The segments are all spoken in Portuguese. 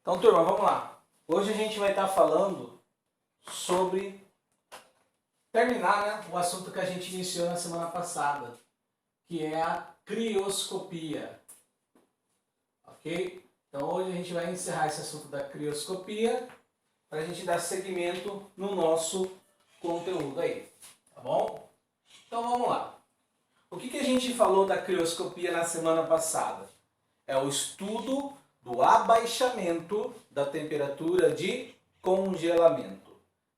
Então, turma, vamos lá. Hoje a gente vai estar falando sobre terminar, o assunto que a gente iniciou na semana passada, que é a crioscopia. Ok? Então, hoje a gente vai encerrar esse assunto da crioscopia para a gente dar seguimento no nosso conteúdo aí. Tá bom? Então, vamos lá. O que a gente falou da crioscopia na semana passada? É o estudo do abaixamento da temperatura de congelamento,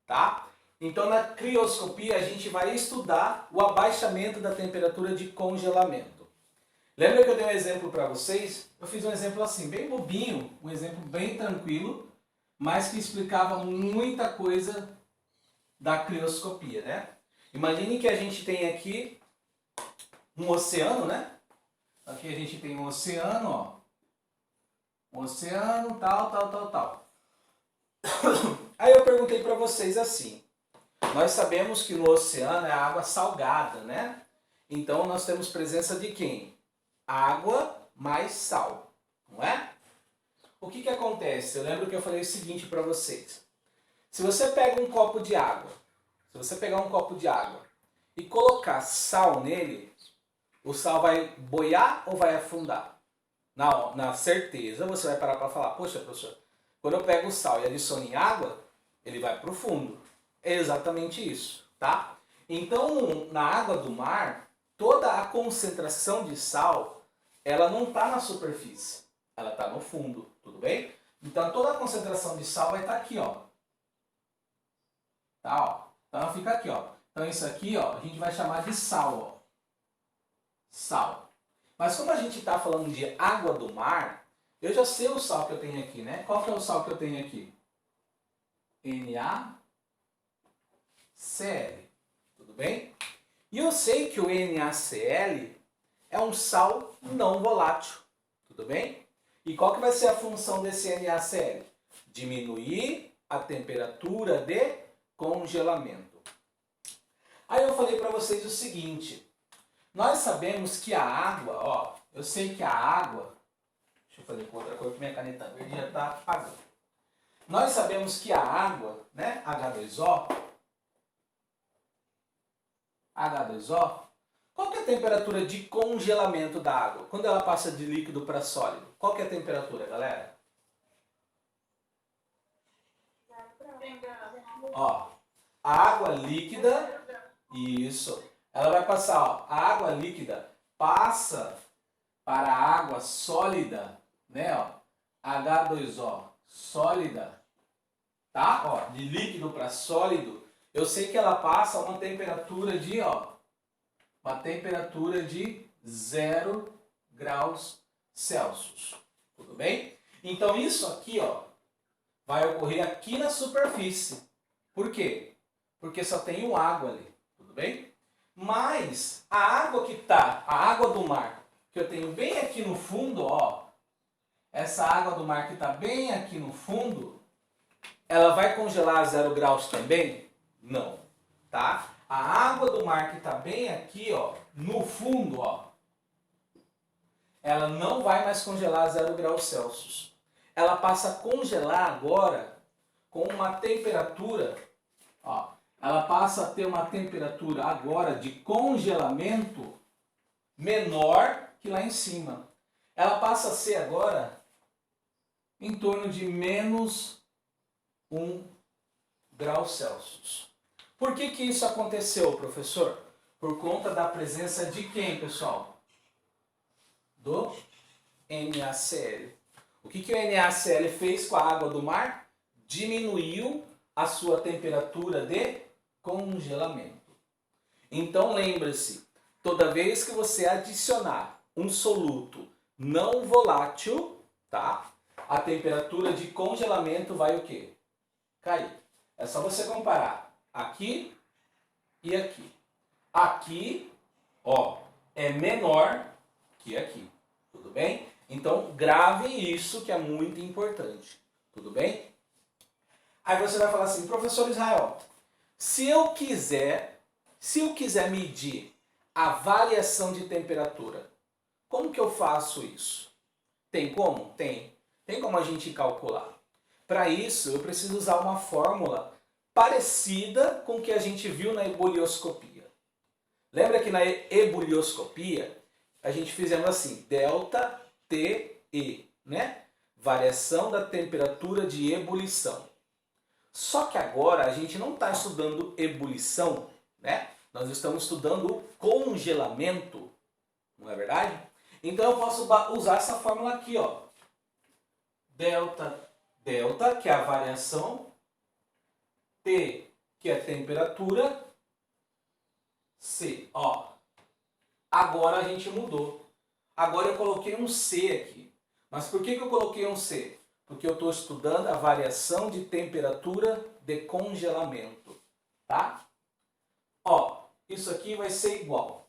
tá? Então, na crioscopia, a gente vai estudar o abaixamento da temperatura de congelamento. Lembra que eu dei um exemplo para vocês? Eu fiz um exemplo assim, bem bobinho, um exemplo bem tranquilo, mas que explicava muita coisa da crioscopia, né? Imagine que a gente tem aqui um oceano, né? Aqui a gente tem um oceano, ó. Um oceano, tal. Aí eu perguntei para vocês assim, nós sabemos que no oceano é água salgada, né? Então nós temos presença de quem? Água mais sal, não é? O que acontece? Eu lembro que eu falei o seguinte para vocês. Se você pega um copo de água, e colocar sal nele, o sal vai boiar ou vai afundar? Na certeza, você vai parar para falar, poxa, professor, quando eu pego o sal e adiciono em água, ele vai para o fundo. É exatamente isso, tá? Então, na água do mar, toda a concentração de sal, ela não está na superfície, ela está no fundo, tudo bem? Então, toda a concentração de sal vai estar aqui, ó. Tá, ó. Então, ela fica aqui, ó. Então, isso aqui, ó, a gente vai chamar de sal, ó. Sal. Mas como a gente está falando de água do mar, eu já sei o sal que eu tenho aqui, né? Qual que é o sal que eu tenho aqui? NaCl. Tudo bem? E eu sei que o NaCl é um sal não volátil. Tudo bem? E qual que vai ser a função desse NaCl? Diminuir a temperatura de congelamento. Aí eu falei para vocês o seguinte. Nós sabemos que a água, ó, eu sei que a água, deixa eu fazer com outra cor que minha caneta verde já está apagando. Nós sabemos que a água, né, H2O, qual que é a temperatura de congelamento da água? Quando ela passa de líquido para sólido, qual que é a temperatura, galera? Ó, a água líquida, isso. Ela vai passar, ó, a água líquida passa para a água sólida, né, ó, H2O, sólida, tá? Ó, de líquido para sólido, eu sei que ela passa a uma temperatura de, ó, uma temperatura de 0 graus Celsius, tudo bem? Então isso aqui, ó, vai ocorrer aqui na superfície. Por quê? Porque só tem água ali, tudo bem? Mas a água que tá, a água do mar, que eu tenho bem aqui no fundo, ó, essa água do mar que está bem aqui no fundo, ela vai congelar a 0 graus também? Não, tá? A água do mar que está bem aqui, ó, no fundo, ó, ela não vai mais congelar a 0 graus Celsius. Ela passa a congelar agora com uma temperatura, ó, ela passa a ter uma temperatura agora de congelamento menor que lá em cima. Ela passa a ser agora em torno de menos 1 grau Celsius. Por que isso aconteceu, professor? Por conta da presença de quem, pessoal? Do NaCl. O que o NaCl fez com a água do mar? Diminuiu a sua temperatura de congelamento. Então lembre-se, toda vez que você adicionar um soluto não volátil, tá? A temperatura de congelamento vai o quê? Cair. É só você comparar aqui e aqui. Aqui, ó, é menor que aqui. Tudo bem? Então grave isso que é muito importante. Tudo bem? Aí você vai falar assim, professor Israel, se eu quiser medir a variação de temperatura, como que eu faço isso? Tem como? Tem. Tem como a gente calcular. Para isso, eu preciso usar uma fórmula parecida com o que a gente viu na ebulioscopia. Lembra que na ebulioscopia a gente fizemos assim, delta TE, né? Variação da temperatura de ebulição. Só que agora a gente não está estudando ebulição, né? Nós estamos estudando o congelamento, não é verdade? Então eu posso usar essa fórmula aqui, ó. Delta, que é a variação, T, que é a temperatura, C, ó. Agora a gente mudou. Agora eu coloquei um C aqui. Mas por que eu coloquei um C? Porque eu estou estudando a variação de temperatura de congelamento, tá? Ó, isso aqui vai ser igual.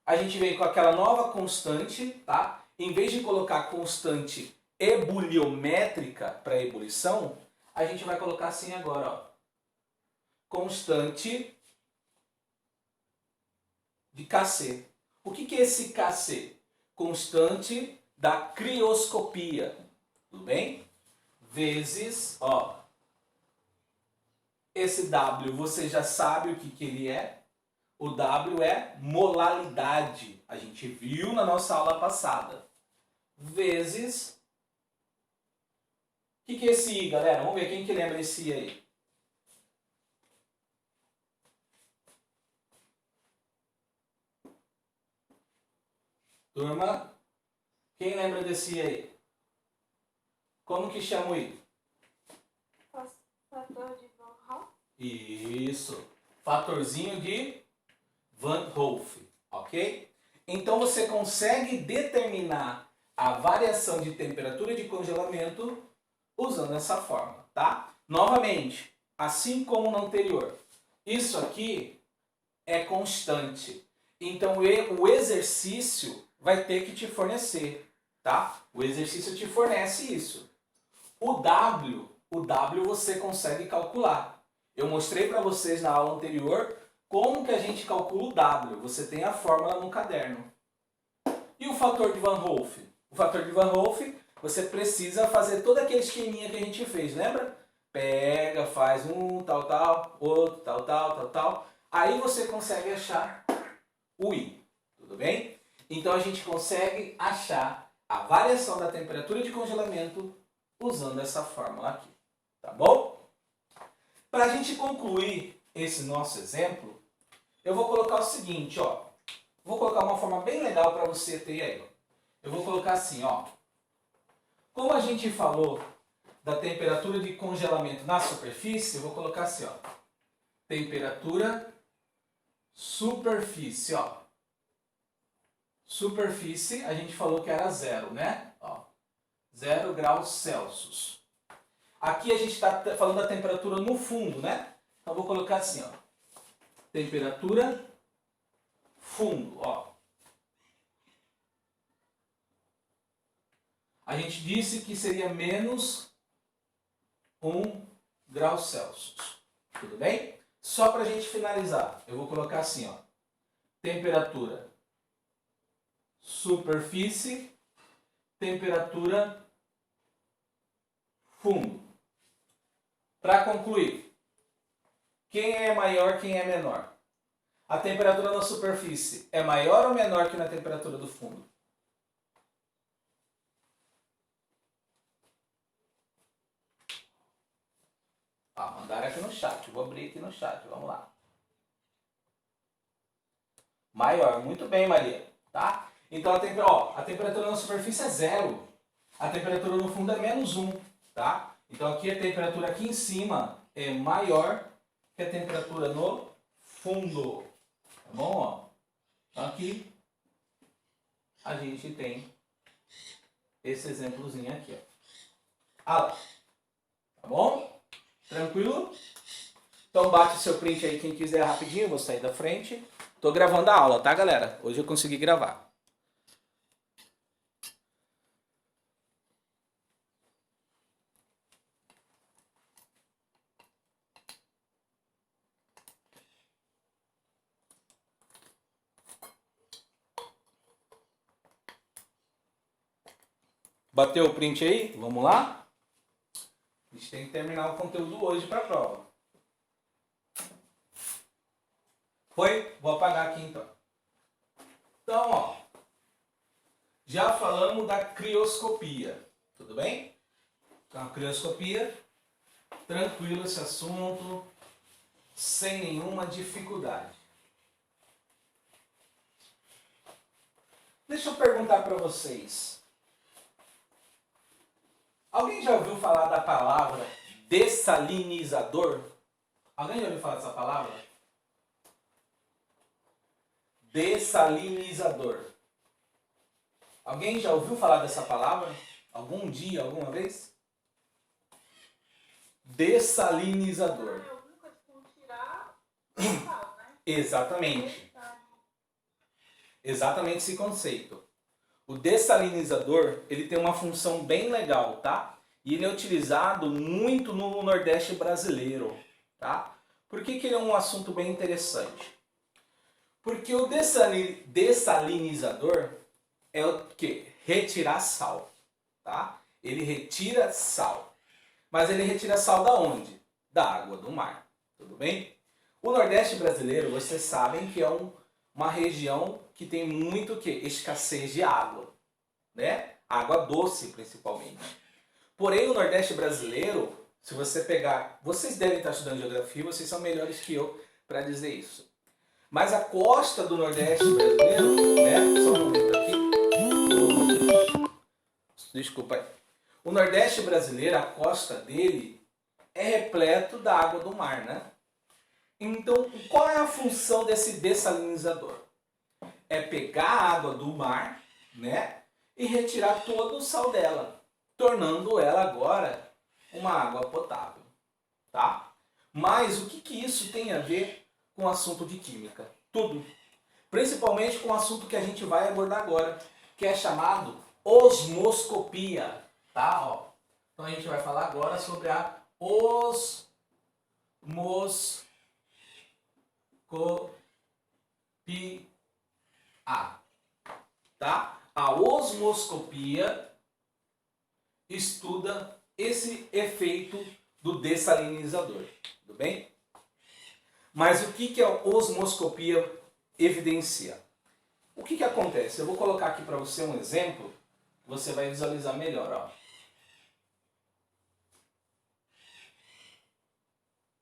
A gente vem com aquela nova constante, tá? Em vez de colocar constante ebuliométrica para ebulição, a gente vai colocar assim agora, ó. Constante de Kc. O que é esse Kc? Constante da crioscopia, tudo bem? Vezes, ó, esse W você já sabe o que ele é. O W é molalidade. A gente viu na nossa aula passada. Vezes... O que é esse I, galera? Vamos ver quem que lembra desse I aí. Turma, quem lembra desse I aí? Como que chama o I? Fator de Van Hoff. Isso. Fatorzinho de Van Hoff, ok? Então você consegue determinar a variação de temperatura de congelamento usando essa forma, tá? Novamente, assim como no anterior, isso aqui é constante. Então o exercício vai ter que te fornecer, tá? O exercício te fornece isso. O W você consegue calcular. Eu mostrei para vocês na aula anterior como que a gente calcula o W. Você tem a fórmula no caderno. E o fator de Van Hoff? O fator de Van Hoff, você precisa fazer todo aquele esqueminha que a gente fez, lembra? Pega, faz um, tal, outro, tal. Aí você consegue achar o I, tudo bem? Então a gente consegue achar a variação da temperatura de congelamento usando essa fórmula aqui, tá bom? Para a gente concluir esse nosso exemplo, eu vou colocar o seguinte, ó. Vou colocar uma forma bem legal para você ter aí, ó. Eu vou colocar assim, ó. Como a gente falou da temperatura de congelamento na superfície, eu vou colocar assim, ó. Temperatura superfície, ó. Superfície, a gente falou que era 0, né? Ó, 0 graus Celsius. Aqui a gente está falando da temperatura no fundo, né? Então, eu vou colocar assim, ó. Temperatura fundo, ó. A gente disse que seria menos 1 grau Celsius. Tudo bem? Só para a gente finalizar, eu vou colocar assim, ó. Temperatura superfície, temperatura fundo. Para concluir, quem é maior, quem é menor? A temperatura na superfície é maior ou menor que na temperatura do fundo? Mandaram aqui no chat. Vou abrir aqui no chat. Vamos lá. Maior. Muito bem, Maria. Tá? Então, a temperatura na superfície é 0. A temperatura no fundo é menos 1. Tá? Então, aqui a temperatura aqui em cima é maior que a temperatura no fundo. Tá bom? Ó. Então, aqui a gente tem esse exemplozinho aqui. Ó. Tá bom? Tranquilo? Então bate o seu print aí quem quiser rapidinho, eu vou sair da frente. Tô gravando a aula, tá, galera? Hoje eu consegui gravar. Bateu o print aí? Vamos lá? A gente tem que terminar o conteúdo hoje para a prova. Foi? Vou apagar aqui então. Então, ó, já falamos da crioscopia, tudo bem? Então, a crioscopia, tranquilo esse assunto, sem nenhuma dificuldade. Deixa eu perguntar para vocês. Alguém já ouviu falar da palavra dessalinizador? Alguém já ouviu falar dessa palavra? Dessalinizador. Alguém já ouviu falar dessa palavra? Algum dia, alguma vez? Dessalinizador. Exatamente. Exatamente esse conceito. O dessalinizador, ele tem uma função bem legal, tá? E ele é utilizado muito no Nordeste brasileiro, tá? Por que ele é um assunto bem interessante? Porque o dessalinizador é o quê? Retirar sal, tá? Ele retira sal. Mas ele retira sal da onde? Da água do mar, tudo bem? O Nordeste brasileiro, vocês sabem que é uma região que tem muito o quê? Escassez de água, né? Água doce, principalmente. Porém, o Nordeste brasileiro, se você pegar... Vocês devem estar estudando geografia, vocês são melhores que eu para dizer isso. Mas a costa do Nordeste brasileiro, né? Só um momento aqui. Desculpa aí. O Nordeste brasileiro, a costa dele é repleto da água do mar, né? Então, qual é a função desse dessalinizador? É pegar a água do mar, né? E retirar todo o sal dela, tornando ela agora uma água potável, tá? Mas o que isso tem a ver com o assunto de química? Tudo. Principalmente com o assunto que a gente vai abordar agora, que é chamado osmoscopia, tá? Ó. Então a gente vai falar agora sobre a osmoscopia, tá? A osmoscopia estuda esse efeito do dessalinizador, tudo bem? Mas o que a osmoscopia evidencia? O que acontece? Eu vou colocar aqui para você um exemplo, você vai visualizar melhor, ó.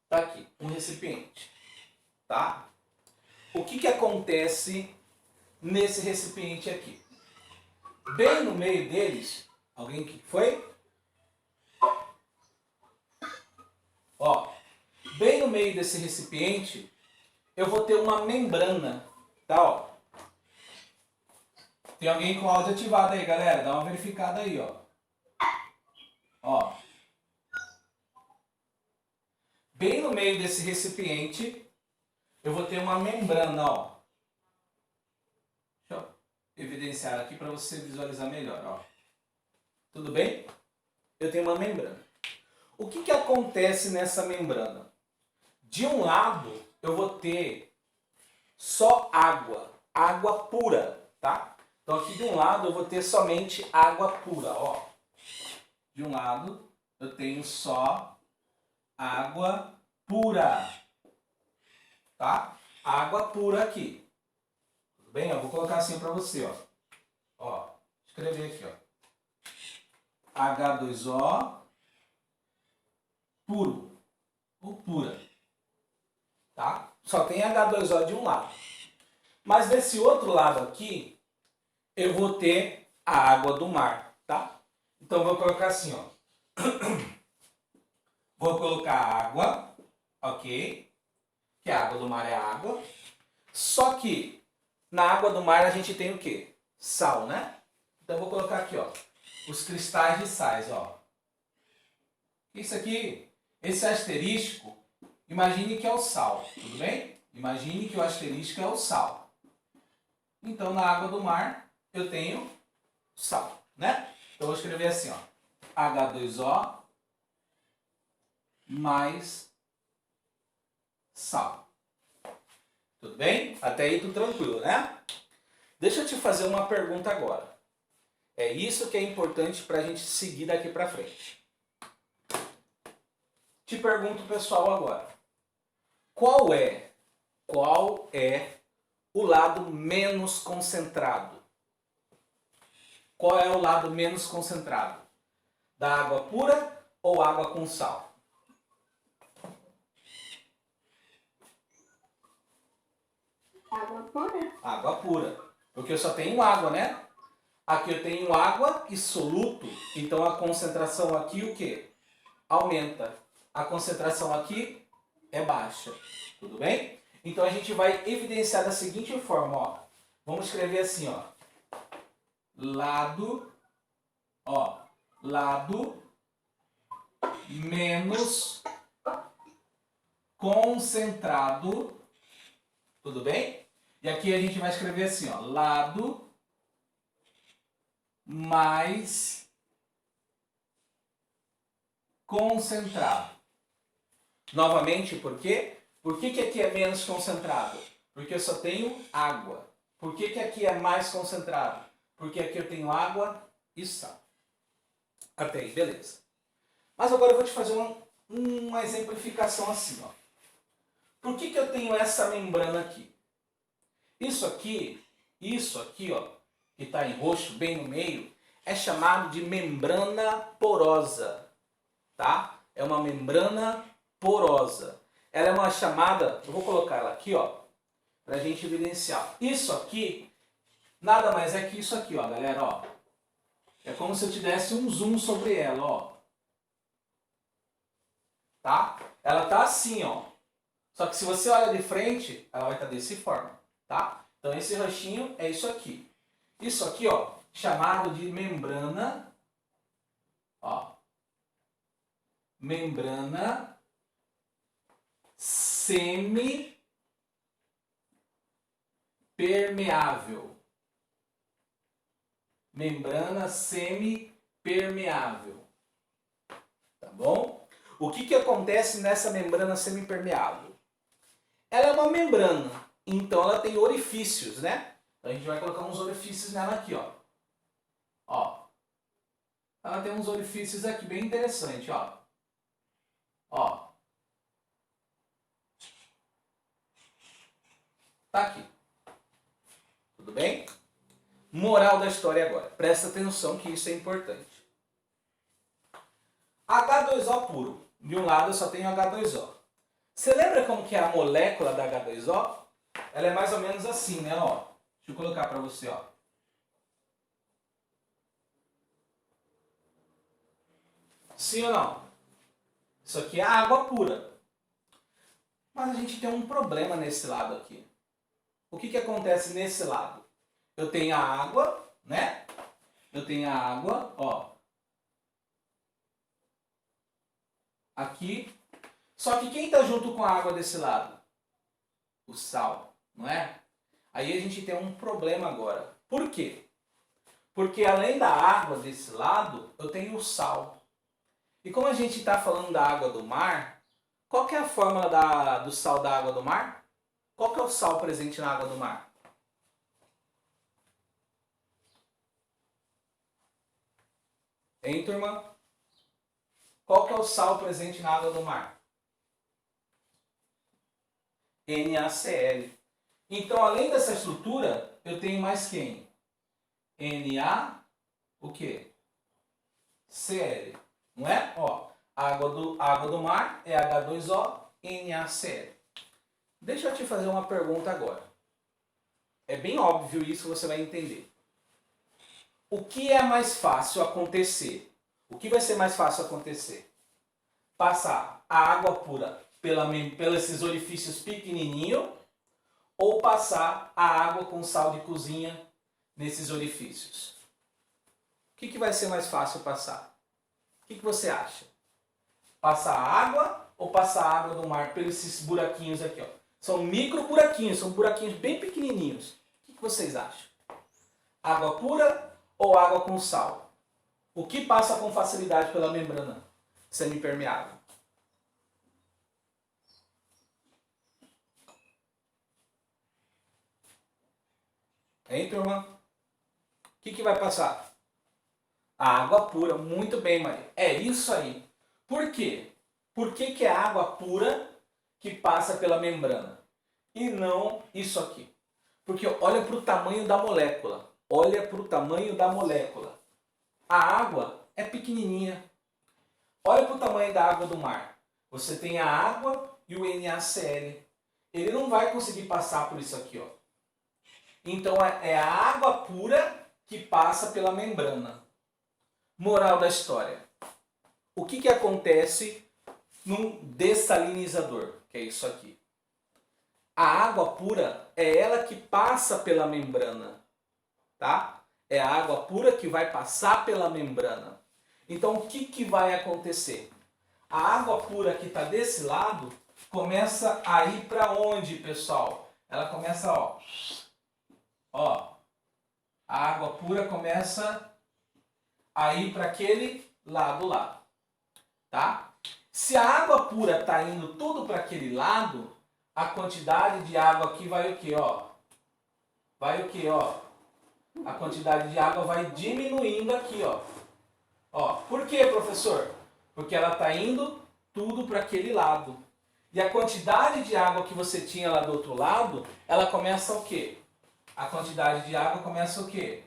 Tá aqui, um recipiente, tá? O que acontece nesse recipiente aqui? Bem no meio deles, alguém que foi? Ó, bem no meio desse recipiente, eu vou ter uma membrana, tá? Ó. Tem alguém com áudio ativado aí, galera? Dá uma verificada aí, ó. Ó. Bem no meio desse recipiente, eu vou ter uma membrana, ó. Deixa eu evidenciar aqui para você visualizar melhor, ó. Tudo bem? Eu tenho uma membrana. O que acontece nessa membrana? De um lado, eu vou ter só água, água pura, tá? Então aqui de um lado eu vou ter somente água pura, ó. De um lado eu tenho só água pura, tá? Água pura aqui. Tudo bem? Eu vou colocar assim para você, ó. Ó, escrever aqui, ó. H2O puro ou pura, tá? Só tem H2O de um lado. Mas desse outro lado aqui, eu vou ter a água do mar, tá? Então vou colocar assim, ó. Vou colocar água, ok? Que a água do mar é água. Só que na água do mar a gente tem o quê? Sal, né? Então eu vou colocar aqui, ó, os cristais de sais, ó. Isso aqui, esse asterístico, imagine que é o sal, tudo bem? Imagine que o asterístico é o sal. Então na água do mar eu tenho sal, né? Então eu vou escrever assim, ó. H2O mais sal. Tudo bem? Até aí tudo tranquilo, né? Deixa eu te fazer uma pergunta agora. É isso que é importante para a gente seguir daqui para frente. Te pergunto, pessoal, agora. Qual é o lado menos concentrado? Qual é o lado menos concentrado? Da água pura ou água com sal? Água pura? Água pura. Porque eu só tenho água, né? Aqui eu tenho água e soluto. Então a concentração aqui o quê? Aumenta. A concentração aqui é baixa. Tudo bem? Então a gente vai evidenciar da seguinte forma, ó. Vamos escrever assim, ó. Lado menos concentrado. Tudo bem? E aqui a gente vai escrever assim, ó. Lado mais concentrado. Novamente, por quê? Por que aqui é menos concentrado? Porque eu só tenho água. Por que aqui é mais concentrado? Porque aqui eu tenho água e sal. Até aí, beleza. Mas agora eu vou te fazer uma exemplificação assim, ó. Por que eu tenho essa membrana aqui? Isso aqui, ó, que está em roxo bem no meio, é chamado de membrana porosa, tá? É uma membrana porosa. Ela é uma chamada, eu vou colocar ela aqui, ó, para a gente evidenciar. Isso aqui, nada mais é que isso aqui, ó, galera, ó. É como se eu tivesse um zoom sobre ela, ó. Tá? Ela tá assim, ó. Só que se você olha de frente, ela vai estar dessa forma, tá? Então esse roxinho é isso aqui. Isso aqui, ó, chamado de membrana, ó. Membrana semi-permeável. Membrana semi-permeável. Tá bom? O que acontece nessa membrana semi-permeável? Ela é uma membrana, então ela tem orifícios, né? Então a gente vai colocar uns orifícios nela aqui, ó. Ó. Ela tem uns orifícios aqui bem interessantes, ó. Ó. Tá aqui. Tudo bem? Moral da história agora. Presta atenção que isso é importante. H2O puro. De um lado eu só tenho H2O. Você lembra como que é a molécula da H2O? Ela é mais ou menos assim, né? Ó, deixa eu colocar para você, ó. Sim ou não? Isso aqui é água pura. Mas a gente tem um problema nesse lado aqui. O que acontece nesse lado? Eu tenho a água, né? Eu tenho a água, ó. Aqui. Só que quem está junto com a água desse lado? O sal, não é? Aí a gente tem um problema agora. Por quê? Porque além da água desse lado, eu tenho o sal. E como a gente está falando da água do mar, qual que é a fórmula do sal da água do mar? Qual que é o sal presente na água do mar? Hein, turma? Qual que é o sal presente na água do mar? NaCl. Então, além dessa estrutura, eu tenho mais quem? Na, o quê? Cl. Não é? Ó, água do mar é H2O, NaCl. Deixa eu te fazer uma pergunta agora. É bem óbvio isso, você vai entender. O que é mais fácil acontecer? O que vai ser mais fácil acontecer? Passar a água pura pelos esses orifícios pequenininhos ou passar a água com sal de cozinha nesses orifícios? O que vai ser mais fácil passar? O que você acha? Passar a água ou passar a água do mar pelos esses buraquinhos aqui, ó? São micro buraquinhos, são buraquinhos bem pequenininhos. O que vocês acham? Água pura ou água com sal? O que passa com facilidade pela membrana semipermeável? Hein, turma? O que vai passar? A água pura. Muito bem, Maria. É isso aí. Por quê? Por que que é água pura que passa pela membrana? E não isso aqui. Porque olha para o tamanho da molécula. Olha para o tamanho da molécula. A água é pequenininha. Olha para o tamanho da água do mar. Você tem a água e o NaCl. Ele não vai conseguir passar por isso aqui, ó. Então é a água pura que passa pela membrana. Moral da história. O que que acontece num dessalinizador? Que é isso aqui. A água pura é ela que passa pela membrana, tá? É a água pura que vai passar pela membrana. Então o que que vai acontecer? A água pura que está desse lado começa a ir para onde, pessoal? Ela começa, ó, a água pura começa a ir para aquele lado lá, tá? Se a água pura está indo tudo para aquele lado, a quantidade de água aqui vai o quê, ó? Vai o quê, ó? A quantidade de água vai diminuindo aqui, ó. Ó, por quê, professor? Porque ela está indo tudo para aquele lado. E a quantidade de água que você tinha lá do outro lado, ela começa o quê? A quantidade de água começa o quê?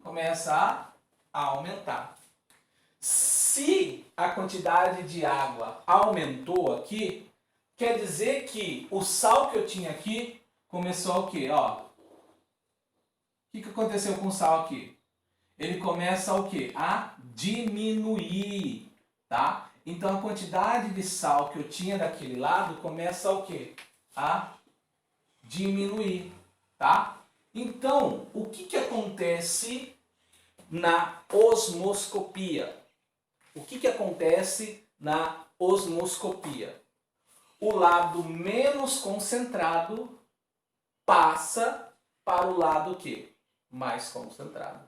Começa a aumentar. Se a quantidade de água aumentou aqui, quer dizer que o sal que eu tinha aqui começou o quê? Ó, o que aconteceu com o sal aqui? Ele começa o quê? A diminuir, tá? Então a quantidade de sal que eu tinha daquele lado começa o quê? A diminuir, tá? Então, o que que acontece na osmoscopia? O que que acontece na osmoscopia? O lado menos concentrado passa para o lado o quê? Mais concentrado.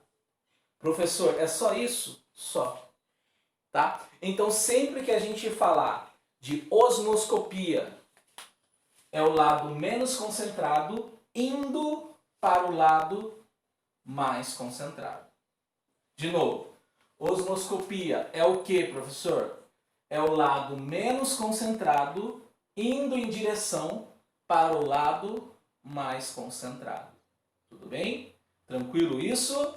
Professor, é só isso? Só. Tá? Então, sempre que a gente falar de osmoscopia, é o lado menos concentrado indo para o lado mais concentrado. De novo, osmoscopia é o que, professor? É o lado menos concentrado indo em direção para o lado mais concentrado. Tudo bem? Tranquilo isso?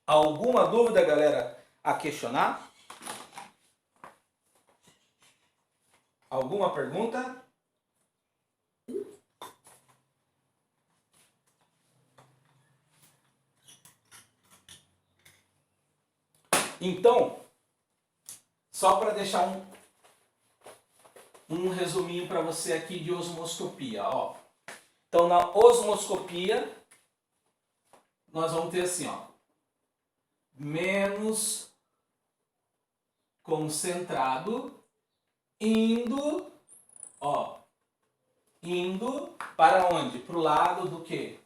Alguma dúvida, galera, a questionar? Alguma pergunta? Então, só para deixar um resuminho para você aqui de osmoscopia, ó. Então, na osmoscopia, nós vamos ter assim, ó, menos concentrado indo, ó, indo para onde? Para o lado do quê?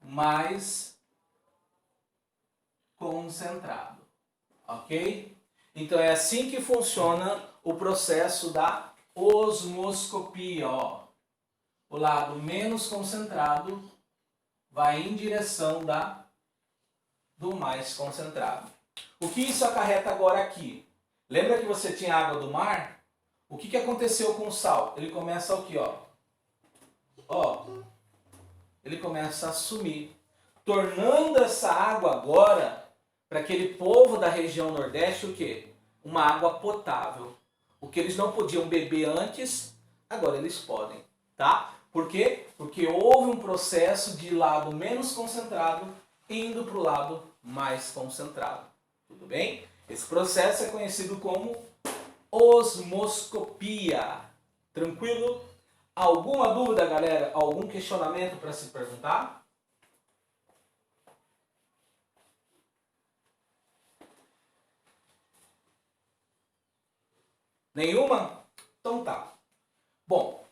Mais concentrado, ok? Então é assim que funciona o processo da osmoscopia, ó. O lado menos concentrado vai em direção do mais concentrado. O que isso acarreta agora aqui? Lembra que você tinha água do mar? O que aconteceu com o sal? Ele começa o quê, ó? Ó, ele começa a sumir, tornando essa água agora, para aquele povo da região Nordeste, o quê? Uma água potável. O que eles não podiam beber antes, agora eles podem, tá? Por quê? Porque houve um processo de lado menos concentrado indo para o lado mais concentrado. Tudo bem? Esse processo é conhecido como osmoscopia. Tranquilo? Alguma dúvida, galera? Algum questionamento para se perguntar? Nenhuma? Então tá. Bom,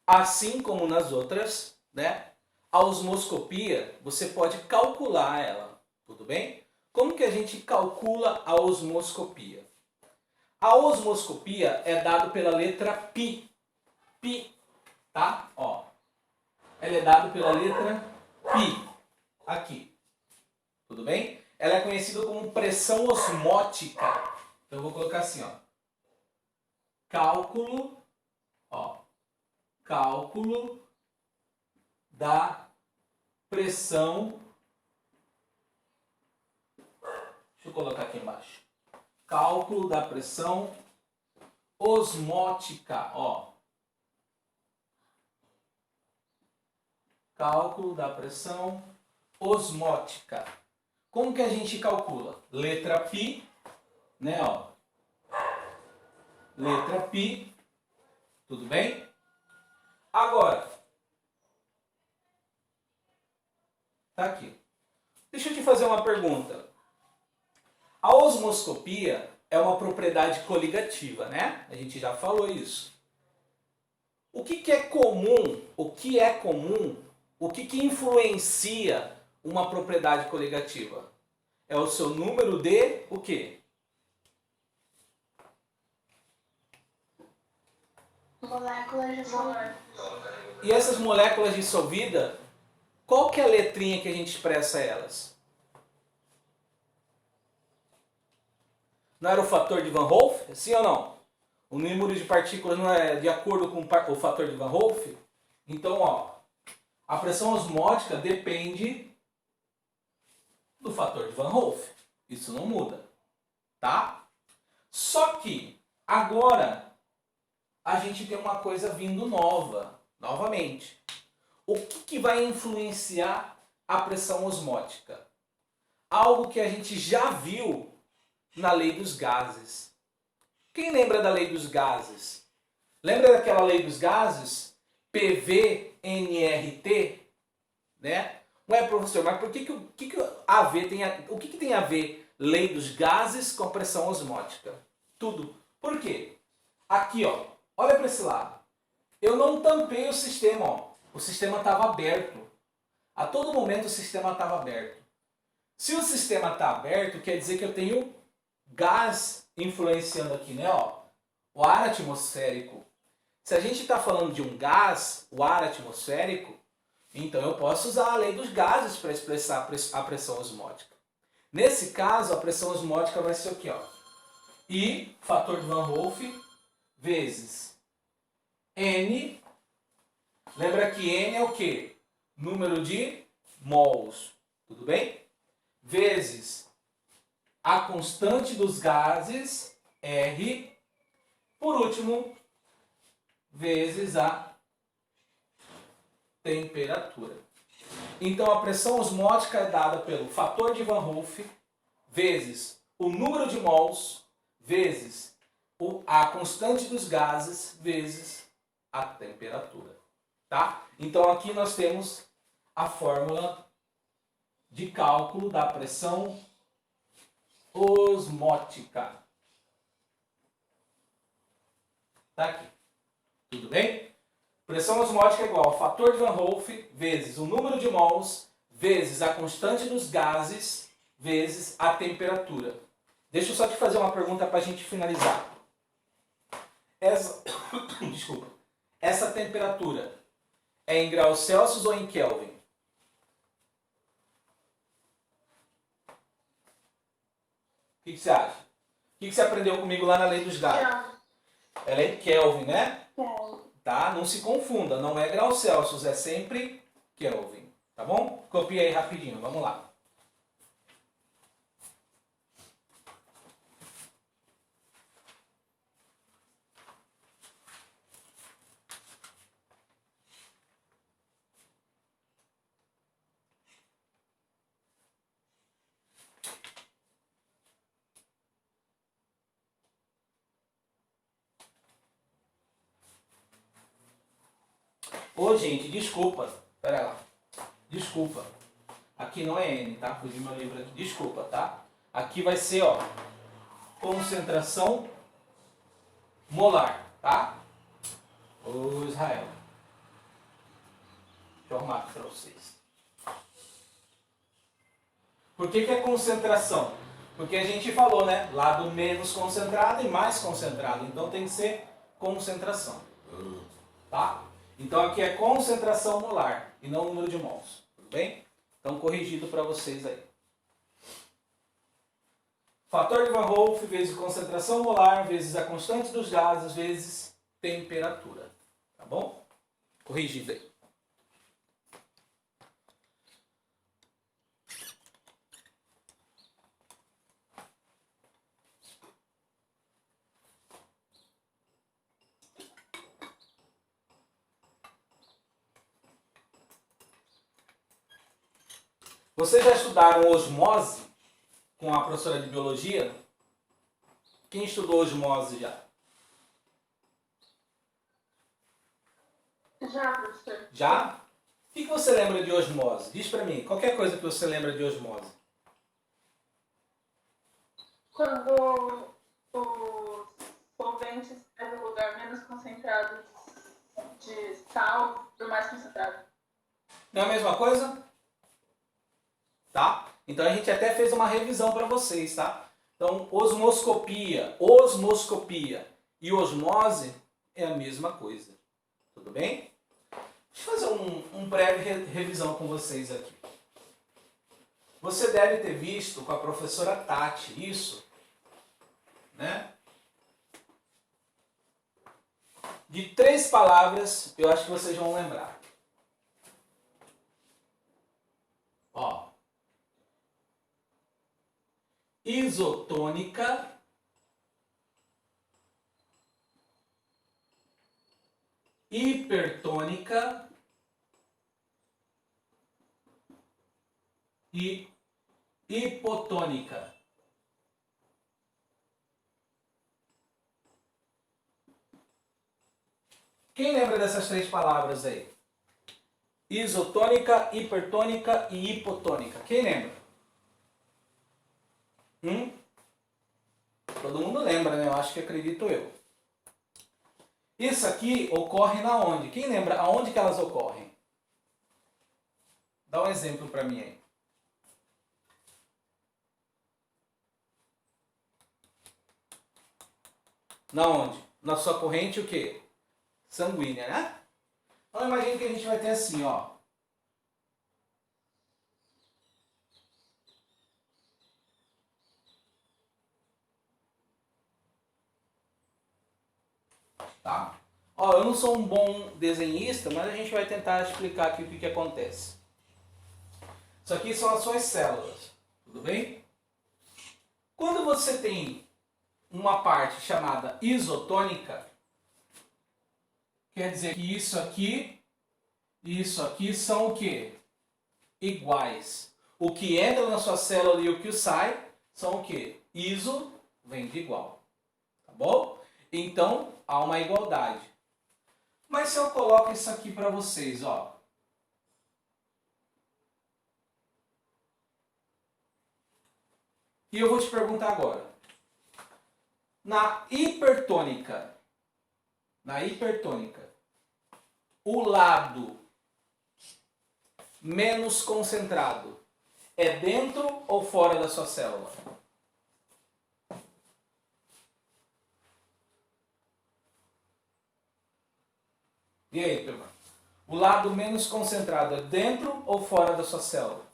assim como nas outras, né? A osmoscopia, você pode calcular ela, tudo bem? Como que a gente calcula a osmoscopia? A osmoscopia é dada pela letra π. Π, tá? Ó, ela é dada pela letra π, aqui, tudo bem? Ela é conhecida como pressão osmótica. Então eu vou colocar assim, ó. cálculo, ó, cálculo da pressão. Deixa eu colocar aqui embaixo. Cálculo da pressão osmótica, ó. Cálculo da pressão osmótica. Como que a gente calcula? Letra π, né, ó. Letra π, tudo bem? Agora, tá aqui. Deixa eu te fazer uma pergunta. A osmoscopia é uma propriedade coligativa, né? A gente já falou isso. O que é comum? O que é comum? O que influencia uma propriedade coligativa? É o seu número de o quê? Moléculas dissolvidas. E essas moléculas dissolvidas, qual que é a letrinha que a gente expressa elas? Não era o fator de Van Hoff? Sim ou não? O número de partículas não é de acordo com o fator de Van Hoff? Então, ó, a pressão osmótica depende do fator de Van Hoff. Isso não muda, tá? Só que agora a gente tem uma coisa vindo nova, novamente. O que vai influenciar a pressão osmótica? Algo que a gente já viu na lei dos gases. Quem lembra da lei dos gases? Lembra daquela lei dos gases? PV-NRT? Né? Ué, professor, mas por que o que tem a ver lei dos gases com a pressão osmótica? Tudo. Por quê? Aqui, ó, olha para esse lado. Eu não tampei o sistema, ó. O sistema estava aberto. A todo momento o sistema estava aberto. Se o sistema está aberto, quer dizer que eu tenho gás influenciando aqui, né? Ó, o ar atmosférico. Se a gente está falando de um gás, o ar atmosférico, então eu posso usar a lei dos gases para expressar a pressão osmótica. Nesse caso, a pressão osmótica vai ser o quê? Ó? I, fator de Van Hoff, vezes N. Lembra que N é o quê? Número de mols. Tudo bem? Vezes a constante dos gases, R. Por último, vezes a temperatura. Então a pressão osmótica é dada pelo fator de Van Hoff vezes o número de mols vezes a constante dos gases vezes a temperatura. Tá? Então aqui nós temos a fórmula de cálculo da pressão osmótica. Tá aqui. Tudo bem? Pressão osmótica é igual ao fator de Van Hoff vezes o número de mols vezes a constante dos gases vezes a temperatura. Deixa eu só te fazer uma pergunta para a gente finalizar. Desculpa. Essa temperatura é em graus Celsius ou em Kelvin? O que você acha? O que você aprendeu comigo lá na lei dos gases? Ela é em Kelvin, né? Tá? Não se confunda, não é graus Celsius, é sempre Kelvin. Tá bom? Copia aí rapidinho, vamos lá. Ô, gente, desculpa. Pera lá. Desculpa. Aqui não é N, tá? Fugi meu livro aqui. Desculpa, tá? Aqui vai ser, ó, concentração molar, tá? Ô, Israel. Deixa eu arrumar aqui pra vocês. Por que é concentração? Porque a gente falou, né? Lado menos concentrado e mais concentrado. Então tem que ser concentração. Tá? Então aqui é concentração molar e não número de mols. Tudo bem? Então corrigido para vocês aí. Fator de Van Hoff vezes concentração molar vezes a constante dos gases vezes temperatura. Tá bom? Corrigido aí. Vocês já estudaram osmose com a professora de biologia? Quem estudou osmose já? Já, professor. Já? O que você lembra de osmose? Diz pra mim, qualquer coisa que você lembra de osmose. Quando os solventes saem do lugar menos concentrado de sal para o mais concentrado. Não é a mesma coisa? Tá? Então a gente até fez uma revisão para vocês, tá? Então, osmoscopia e osmose é a mesma coisa. Tudo bem? Deixa eu fazer um breve revisão com vocês aqui. Você deve ter visto com a professora Tati isso, né? De 3 palavras, eu acho que vocês vão lembrar. Ó. Isotônica, hipertônica e hipotônica. Quem lembra dessas 3 palavras aí? Isotônica, hipertônica e hipotônica. Quem lembra? Todo mundo lembra, né? Eu acho que acredito eu. Isso aqui ocorre na onde? Quem lembra aonde que elas ocorrem? Dá um exemplo para mim aí. Na onde? Na sua corrente o quê? Sanguínea, né? Então imagine que a gente vai ter assim, ó. Tá? Ó, eu não sou um bom desenhista, mas a gente vai tentar explicar aqui o que acontece. Isso aqui são as suas células, tudo bem? Quando você tem uma parte chamada isotônica, quer dizer que isso aqui e isso aqui são o quê? Iguais. O que entra na sua célula e o que sai são o quê? Iso vem de igual. Tá bom? Então, há uma igualdade. Mas se eu coloco isso aqui para vocês, ó. E eu vou te perguntar agora. Na hipertônica, o lado menos concentrado é dentro ou fora da sua célula? E aí, turma? O lado menos concentrado é dentro ou fora da sua célula?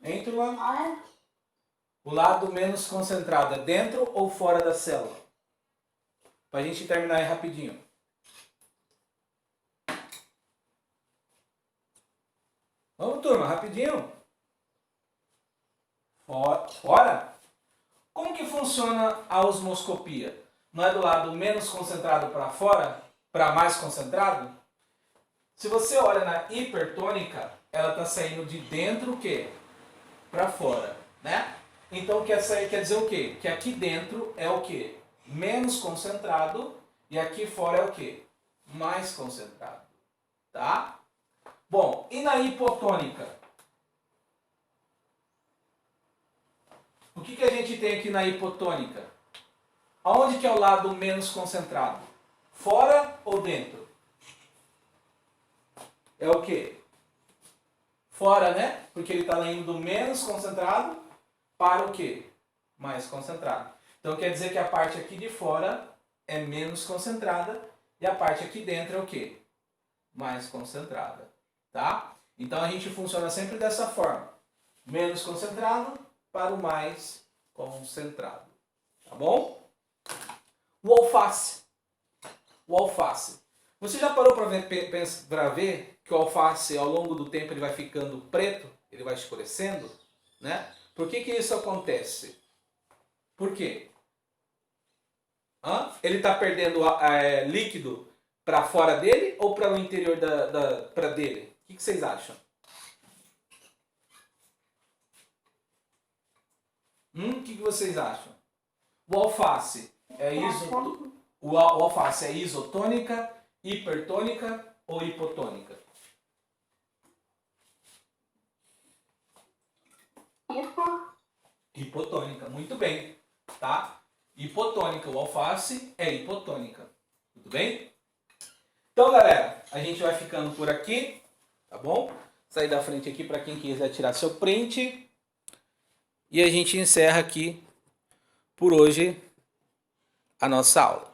Hein, turma? O lado menos concentrado é dentro ou fora da célula? Para a gente terminar aí rapidinho. Vamos, turma, rapidinho. Fora? Como que funciona a osmoscopia? Não é do lado menos concentrado para fora, para mais concentrado? Se você olha na hipertônica, ela está saindo de dentro o quê? Para fora, né? Então quer dizer o quê? Que aqui dentro é o quê? Menos concentrado e aqui fora é o quê? Mais concentrado, tá? Bom, e na hipotônica? O que a gente tem aqui na hipotônica? Aonde que é o lado menos concentrado? Fora ou dentro? É o quê? Fora, né? Porque ele está indo do menos concentrado para o quê? Mais concentrado. Então quer dizer que a parte aqui de fora é menos concentrada E a parte aqui dentro é o quê? Mais concentrada, tá? Então a gente funciona sempre dessa forma. Menos concentrado para o mais concentrado, tá bom? O alface. O alface. Você já parou para ver que o alface, ao longo do tempo, ele vai ficando preto? Ele vai escurecendo? Né? Por que isso acontece? Por quê? Ele está perdendo líquido para fora dele ou para o interior para dele? O que vocês acham? O que vocês acham? O alface o alface é isotônica, hipertônica ou hipotônica? Hipotônica, muito bem, tá? Hipotônica, o alface é hipotônica, tudo bem? Então, galera, a gente vai ficando por aqui, tá bom? Sair da frente aqui para quem quiser tirar seu print. E a gente encerra aqui por hoje a nossa aula.